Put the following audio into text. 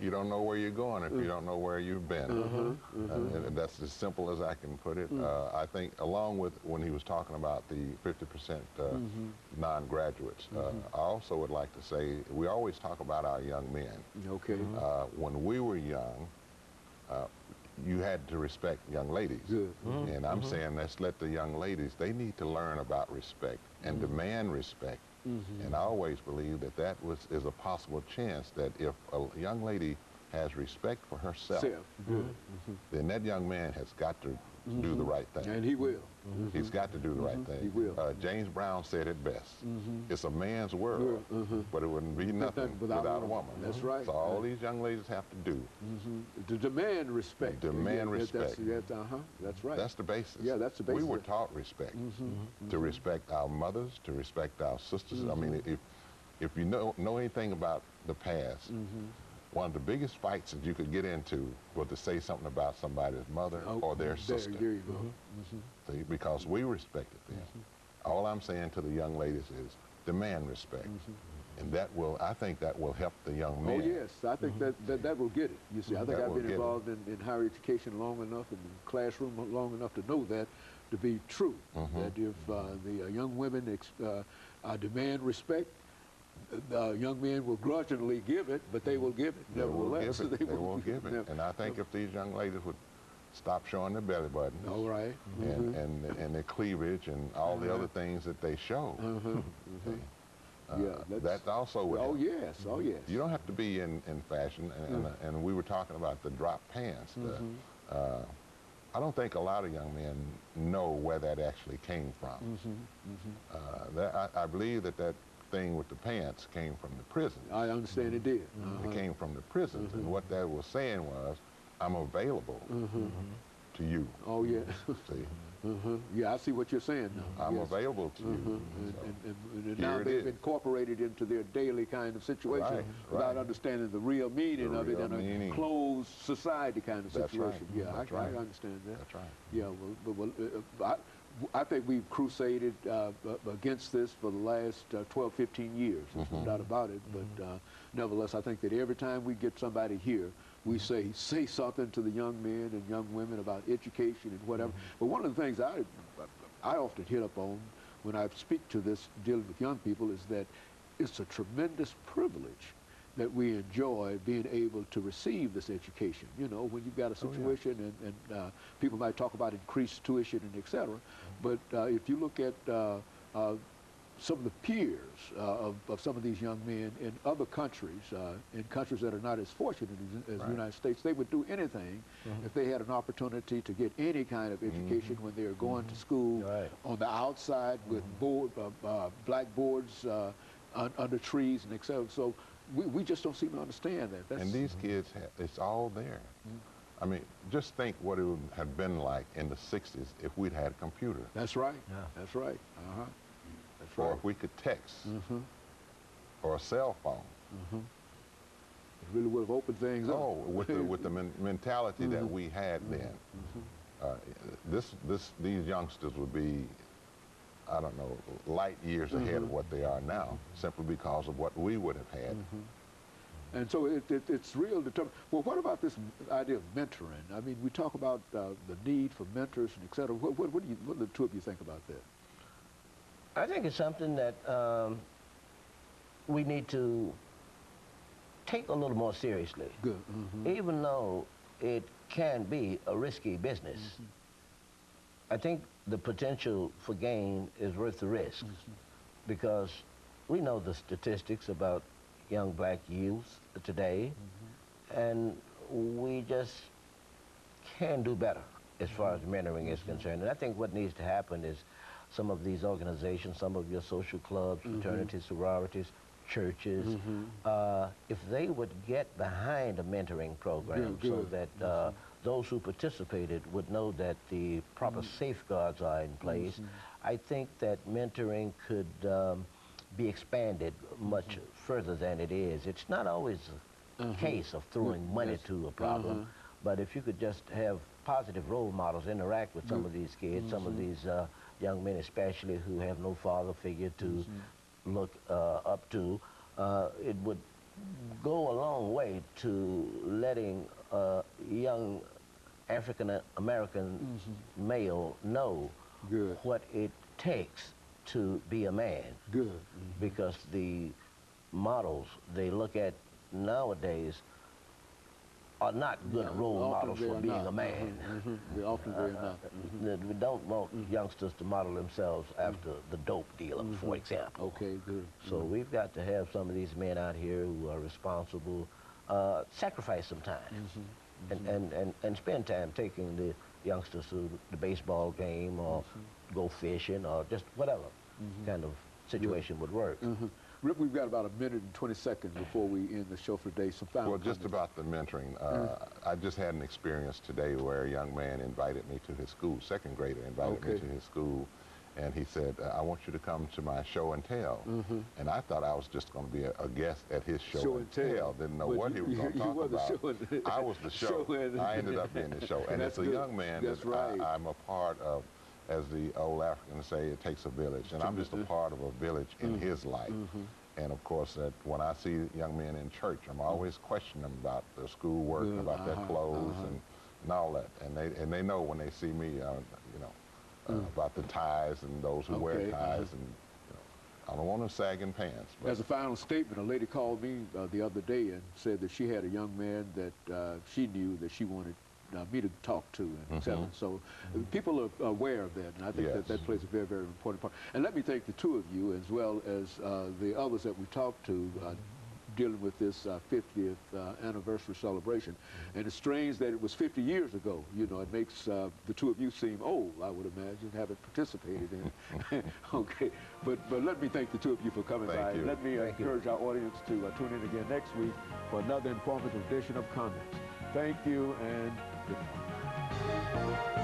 you don't know where you're going if you don't know where you've been. And that's as simple as I can put it. I think along with when he was talking about the 50% non-graduates, I also would like to say we always talk about our young men. Okay. When we were young, you had to respect young ladies. Good. And I'm saying let's let the young ladies, they need to learn about respect and demand respect. And I always believe that that is a possible chance that if a young lady has respect for herself, then that young man has got to do the right thing. And he will. He's got to do the right thing. He will. James Brown said it best. It's a man's world, but it wouldn't be nothing without a woman. That's right. So all these young ladies have to do. To demand respect. Demand respect. That's right. That's the basis. Yeah, that's the basis. We were taught respect. To respect our mothers, to respect our sisters. I mean, if you know anything about the past, one of the biggest fights that you could get into was to say something about somebody's mother or their sister. There you go. See, because we respected them. All I'm saying to the young ladies is demand respect. And that will, I think that will help the young men. Oh yes, I think that will get it. You see, I think I've been involved in higher education long enough and in the classroom long enough to know that to be true. That if the young women demand respect, the young men will grudgingly give it, but they will give it. Nevertheless, they will give it. And I think if these young ladies would stop showing their belly buttons, all right, and their cleavage and all the other things that they show, that also will help. Oh yes. You don't have to be in fashion, and we were talking about the drop pants. I don't think a lot of young men know where that actually came from. I believe that thing with the pants came from the prisons. I understand it did. It came from the prisons, and what that was saying was, I'm available to you. Oh yeah. See? Yeah, I see what you're saying now. I'm available to you. And now they've incorporated into their daily kind of situation without understanding the real meaning of it in a closed society kind of situation. Yeah, I understand that. That's right. Yeah, I think we've crusaded against this for the last 12, 15 years. There's no doubt about it. But nevertheless, I think that every time we get somebody here, we say something to the young men and young women about education and whatever. But one of the things I often hit up on when I speak to this, dealing with young people, is that it's a tremendous privilege that we enjoy being able to receive this education. You know, when you've got a situation and people might talk about increased tuition and et cetera, but if you look at some of the peers of some of these young men in other countries, in countries that are not as fortunate as the United States, they would do anything if they had an opportunity to get any kind of education when they are going to school on the outside with blackboards under trees and et cetera. So we just don't seem to understand that. And these kids, it's all there. I mean, just think what it would have been like in the 60s if we'd had a computer. That's right. That's right. That's right. Or if we could text, or a cell phone. It really would have opened things up. Oh, with the mentality that we had then, these youngsters would be, I don't know, light years ahead of what they are now, simply because of what we would have had. And so it's real determined. Well, what about this idea of mentoring? I mean, we talk about the need for mentors and et cetera. What do the two of you think about that? I think it's something that we need to take a little more seriously. Good. Even though it can be a risky business, I think the potential for gain is worth the risk, because we know the statistics about young black youth today, and we just can do better as far as mentoring is concerned. And I think what needs to happen is some of these organizations, some of your social clubs, fraternities, sororities, churches, if they would get behind a mentoring program so that those who participated would know that the proper safeguards are in place, I think that mentoring could be expanded much further than it is. It's not always a case of throwing money to a problem, but if you could just have positive role models, interact with some of these kids, some of these young men especially who have no father figure to look up to, it would go a long way to letting a young African-American male know Good. what it takes to be a man. Good. Because the models they look at nowadays are not good role Often models they for are being not. a man. They often they are not. We don't want youngsters to model themselves after the dope dealer, for example. Okay, good. So we've got to have some of these men out here who are responsible, sacrifice some time, and spend time taking the youngsters to the baseball game or go fishing or just whatever kind of situation would work. Rip, we've got about 1 minute and 20 seconds before we end the show for today. Some final Well, just comments. about the mentoring. I just had an experience today where a young man invited me to his school, second grader invited me to his school, and he said, I want you to come to my show and tell. And I thought I was just going to be a guest at his show and tell. Didn't know what he was going to talk about. I was the show. I ended up being the show. And That's as a good. young man, That's right. I'm a part of, as the old Africans say, it takes a village. And I'm just a part of a village in his life. And of course, when I see young men in church, I'm always questioning them about their schoolwork, about their clothes, and all that. And they know when they see me, you know, about the ties and those who wear ties, and you know, I don't want them sagging pants. But as a final statement, a lady called me the other day and said that she had a young man that she knew that she wanted me to talk to, and et so people are aware of that, and I think that plays a very, very important part. And let me thank the two of you, as well as the others that we talked to, dealing with this 50th anniversary celebration. And it's strange that it was 50 years ago. You know, it makes the two of you seem old, I would imagine, having participated in it. Okay, but let me thank the two of you for coming by. you. Let me encourage our audience to tune in again next week for another informative edition of Comments. Thank you, and goodbye.